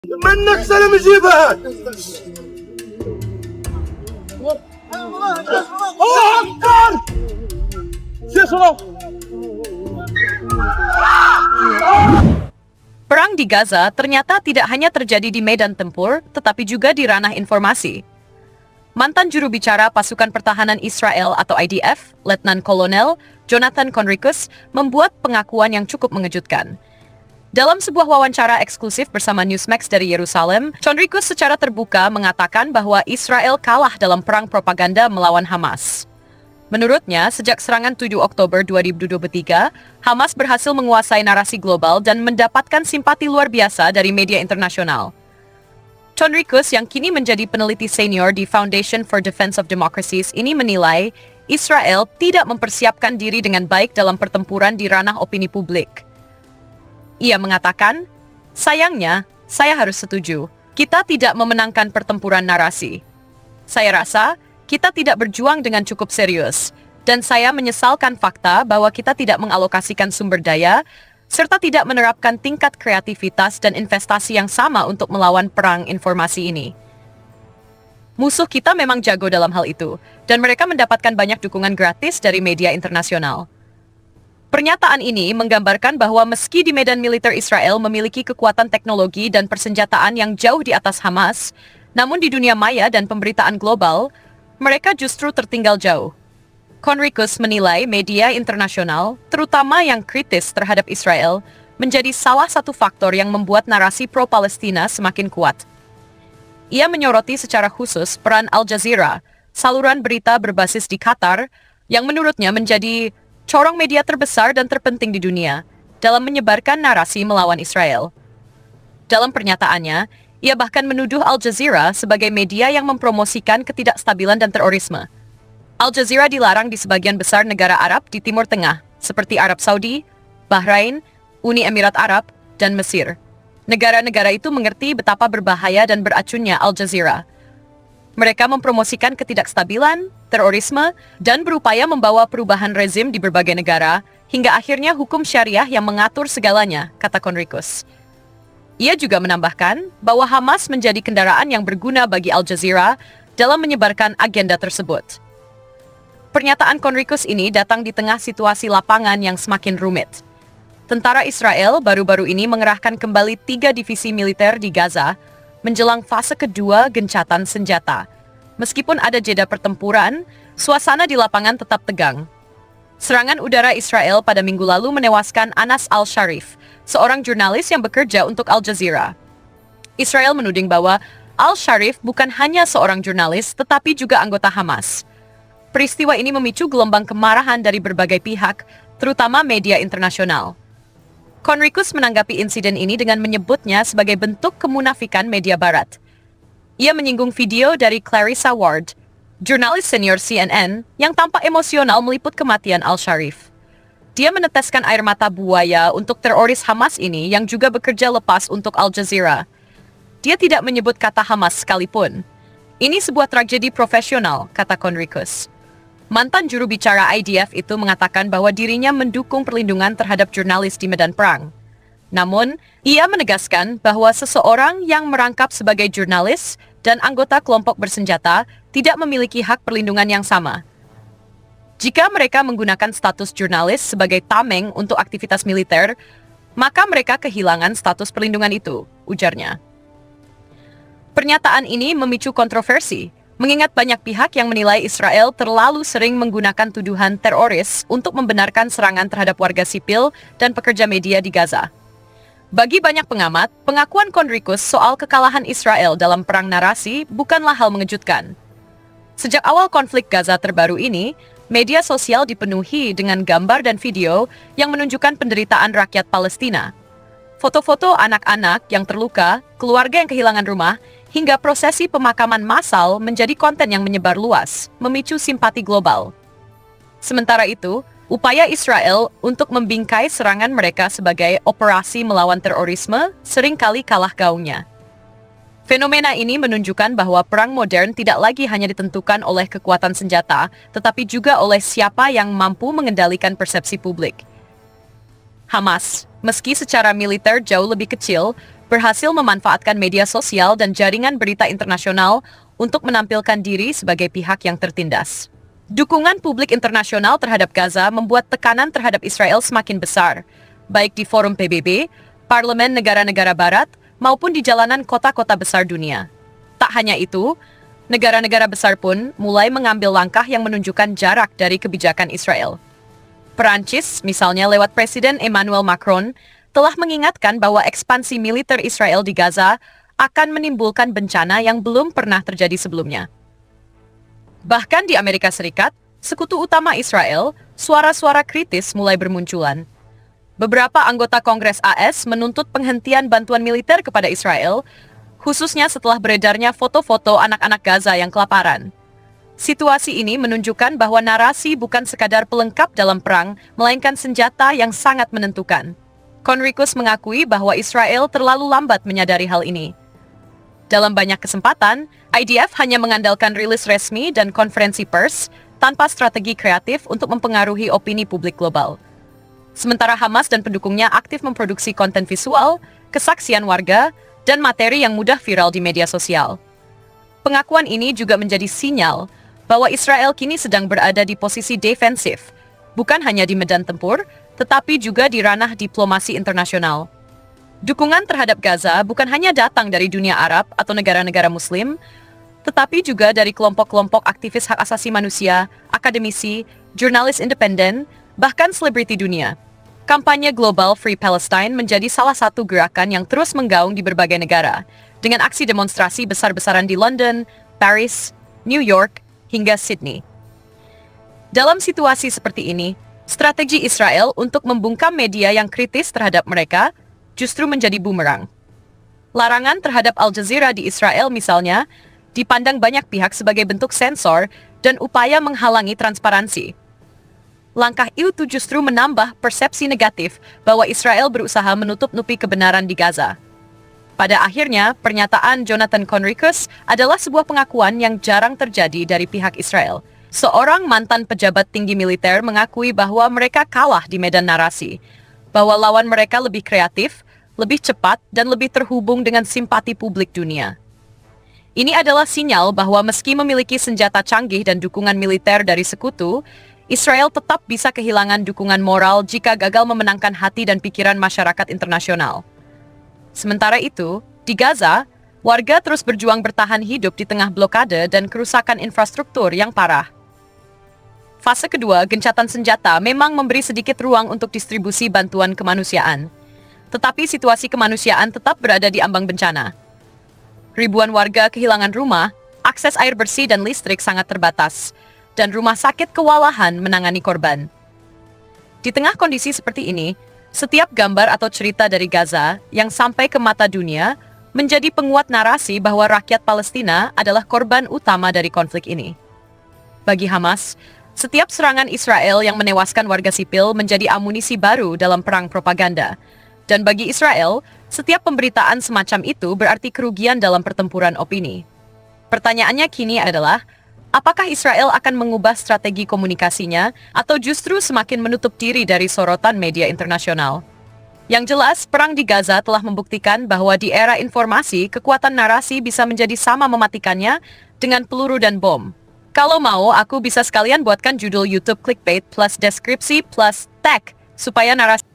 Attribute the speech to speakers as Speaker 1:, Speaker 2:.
Speaker 1: منك سلام جيبها. الله أكبر.
Speaker 2: Perang di Gaza ternyata tidak hanya terjadi di medan tempur, tetapi juga di ranah informasi. Mantan juru bicara pasukan pertahanan Israel atau IDF, Letnan Kolonel Jonathan Conricus, membuat pengakuan yang cukup mengejutkan. Dalam sebuah wawancara eksklusif bersama Newsmax dari Yerusalem, Conricus secara terbuka mengatakan bahwa Israel kalah dalam perang propaganda melawan Hamas. Menurutnya, sejak serangan 7 Oktober 2023, Hamas berhasil menguasai narasi global dan mendapatkan simpati luar biasa dari media internasional. Conricus yang kini menjadi peneliti senior di Foundation for Defense of Democracies ini menilai Israel tidak mempersiapkan diri dengan baik dalam pertempuran di ranah opini publik. Ia mengatakan, sayangnya, saya harus setuju, kita tidak memenangkan pertempuran narasi. Saya rasa, kita tidak berjuang dengan cukup serius, dan saya menyesalkan fakta bahwa kita tidak mengalokasikan sumber daya, serta tidak menerapkan tingkat kreativitas dan investasi yang sama untuk melawan perang informasi ini. Musuh kita memang jago dalam hal itu, dan mereka mendapatkan banyak dukungan gratis dari media internasional. Pernyataan ini menggambarkan bahwa meski di medan militer Israel memiliki kekuatan teknologi dan persenjataan yang jauh di atas Hamas, namun di dunia maya dan pemberitaan global, mereka justru tertinggal jauh. Conricus menilai media internasional, terutama yang kritis terhadap Israel, menjadi salah satu faktor yang membuat narasi pro-Palestina semakin kuat. Ia menyoroti secara khusus peran Al Jazeera, saluran berita berbasis di Qatar, yang menurutnya menjadi corong media terbesar dan terpenting di dunia dalam menyebarkan narasi melawan Israel. Dalam pernyataannya, ia bahkan menuduh Al Jazeera sebagai media yang mempromosikan ketidakstabilan dan terorisme. Al Jazeera dilarang di sebagian besar negara Arab di Timur Tengah, seperti Arab Saudi, Bahrain, Uni Emirat Arab, dan Mesir. Negara-negara itu mengerti betapa berbahaya dan beracunnya Al Jazeera. Mereka mempromosikan ketidakstabilan, terorisme, dan berupaya membawa perubahan rezim di berbagai negara, hingga akhirnya hukum syariah yang mengatur segalanya, kata Conricus. Ia juga menambahkan bahwa Hamas menjadi kendaraan yang berguna bagi Al Jazeera dalam menyebarkan agenda tersebut. Pernyataan Conricus ini datang di tengah situasi lapangan yang semakin rumit. Tentara Israel baru-baru ini mengerahkan kembali 3 divisi militer di Gaza menjelang fase kedua gencatan senjata. Meskipun ada jeda pertempuran, suasana di lapangan tetap tegang. Serangan udara Israel pada minggu lalu menewaskan Anas Al-Sharif, seorang jurnalis yang bekerja untuk Al Jazeera. Israel menuding bahwa Al-Sharif bukan hanya seorang jurnalis, tetapi juga anggota Hamas. Peristiwa ini memicu gelombang kemarahan dari berbagai pihak, terutama media internasional. Conricus menanggapi insiden ini dengan menyebutnya sebagai bentuk kemunafikan media barat. Ia menyinggung video dari Clarissa Ward, jurnalis senior CNN, yang tampak emosional meliput kematian Al-Sharif. Dia meneteskan air mata buaya untuk teroris Hamas ini yang juga bekerja lepas untuk Al Jazeera. Dia tidak menyebut kata Hamas sekalipun. Ini sebuah tragedi profesional, kata Conricus. Mantan juru bicara IDF itu mengatakan bahwa dirinya mendukung perlindungan terhadap jurnalis di medan perang. Namun, ia menegaskan bahwa seseorang yang merangkap sebagai jurnalis dan anggota kelompok bersenjata tidak memiliki hak perlindungan yang sama. Jika mereka menggunakan status jurnalis sebagai tameng untuk aktivitas militer, maka mereka kehilangan status perlindungan itu, ujarnya. Pernyataan ini memicu kontroversi, mengingat banyak pihak yang menilai Israel terlalu sering menggunakan tuduhan teroris untuk membenarkan serangan terhadap warga sipil dan pekerja media di Gaza. Bagi banyak pengamat, pengakuan Conricus soal kekalahan Israel dalam perang narasi bukanlah hal mengejutkan. Sejak awal konflik Gaza terbaru ini, media sosial dipenuhi dengan gambar dan video yang menunjukkan penderitaan rakyat Palestina. Foto-foto anak-anak yang terluka, keluarga yang kehilangan rumah, hingga prosesi pemakaman massal menjadi konten yang menyebar luas, memicu simpati global. Sementara itu, upaya Israel untuk membingkai serangan mereka sebagai operasi melawan terorisme seringkali kalah gaungnya. Fenomena ini menunjukkan bahwa perang modern tidak lagi hanya ditentukan oleh kekuatan senjata, tetapi juga oleh siapa yang mampu mengendalikan persepsi publik. Hamas, meski secara militer jauh lebih kecil, berhasil memanfaatkan media sosial dan jaringan berita internasional untuk menampilkan diri sebagai pihak yang tertindas. Dukungan publik internasional terhadap Gaza membuat tekanan terhadap Israel semakin besar, baik di forum PBB, parlemen negara-negara barat, maupun di jalanan kota-kota besar dunia. Tak hanya itu, negara-negara besar pun mulai mengambil langkah yang menunjukkan jarak dari kebijakan Israel. Perancis, misalnya lewat Presiden Emmanuel Macron, telah mengingatkan bahwa ekspansi militer Israel di Gaza akan menimbulkan bencana yang belum pernah terjadi sebelumnya. Bahkan di Amerika Serikat, sekutu utama Israel, suara-suara kritis mulai bermunculan. Beberapa anggota Kongres AS menuntut penghentian bantuan militer kepada Israel, khususnya setelah beredarnya foto-foto anak-anak Gaza yang kelaparan. Situasi ini menunjukkan bahwa narasi bukan sekadar pelengkap dalam perang, melainkan senjata yang sangat menentukan. Conricus mengakui bahwa Israel terlalu lambat menyadari hal ini. Dalam banyak kesempatan, IDF hanya mengandalkan rilis resmi dan konferensi pers tanpa strategi kreatif untuk mempengaruhi opini publik global. Sementara Hamas dan pendukungnya aktif memproduksi konten visual, kesaksian warga, dan materi yang mudah viral di media sosial. Pengakuan ini juga menjadi sinyal bahwa Israel kini sedang berada di posisi defensif, bukan hanya di medan tempur, tetapi juga di ranah diplomasi internasional. Dukungan terhadap Gaza bukan hanya datang dari dunia Arab atau negara-negara Muslim, tetapi juga dari kelompok-kelompok aktivis hak asasi manusia, akademisi, jurnalis independen, bahkan selebriti dunia. Kampanye Global Free Palestine menjadi salah satu gerakan yang terus menggaung di berbagai negara, dengan aksi demonstrasi besar-besaran di London, Paris, New York, hingga Sydney. Dalam situasi seperti ini, strategi Israel untuk membungkam media yang kritis terhadap mereka justru menjadi bumerang. Larangan terhadap Al Jazeera di Israel misalnya, dipandang banyak pihak sebagai bentuk sensor dan upaya menghalangi transparansi. Langkah itu justru menambah persepsi negatif bahwa Israel berusaha menutup-nutupi kebenaran di Gaza. Pada akhirnya, pernyataan Jonathan Conricus adalah sebuah pengakuan yang jarang terjadi dari pihak Israel. Seorang mantan pejabat tinggi militer mengakui bahwa mereka kalah di medan narasi, bahwa lawan mereka lebih kreatif, lebih cepat, dan lebih terhubung dengan simpati publik dunia. Ini adalah sinyal bahwa meski memiliki senjata canggih dan dukungan militer dari sekutu, Israel tetap bisa kehilangan dukungan moral jika gagal memenangkan hati dan pikiran masyarakat internasional. Sementara itu, di Gaza, warga terus berjuang bertahan hidup di tengah blokade dan kerusakan infrastruktur yang parah. Fase kedua, gencatan senjata memang memberi sedikit ruang untuk distribusi bantuan kemanusiaan. Tetapi situasi kemanusiaan tetap berada di ambang bencana. Ribuan warga kehilangan rumah, akses air bersih dan listrik sangat terbatas, dan rumah sakit kewalahan menangani korban. Di tengah kondisi seperti ini, setiap gambar atau cerita dari Gaza yang sampai ke mata dunia menjadi penguat narasi bahwa rakyat Palestina adalah korban utama dari konflik ini. Bagi Hamas, setiap serangan Israel yang menewaskan warga sipil menjadi amunisi baru dalam perang propaganda. Dan bagi Israel, setiap pemberitaan semacam itu berarti kerugian dalam pertempuran opini. Pertanyaannya kini adalah, apakah Israel akan mengubah strategi komunikasinya atau justru semakin menutup diri dari sorotan media internasional? Yang jelas, perang di Gaza telah membuktikan bahwa di era informasi, kekuatan narasi bisa menjadi sama mematikannya dengan peluru dan bom. Kalau mau, aku bisa sekalian buatkan judul YouTube clickbait plus deskripsi plus tag supaya narasi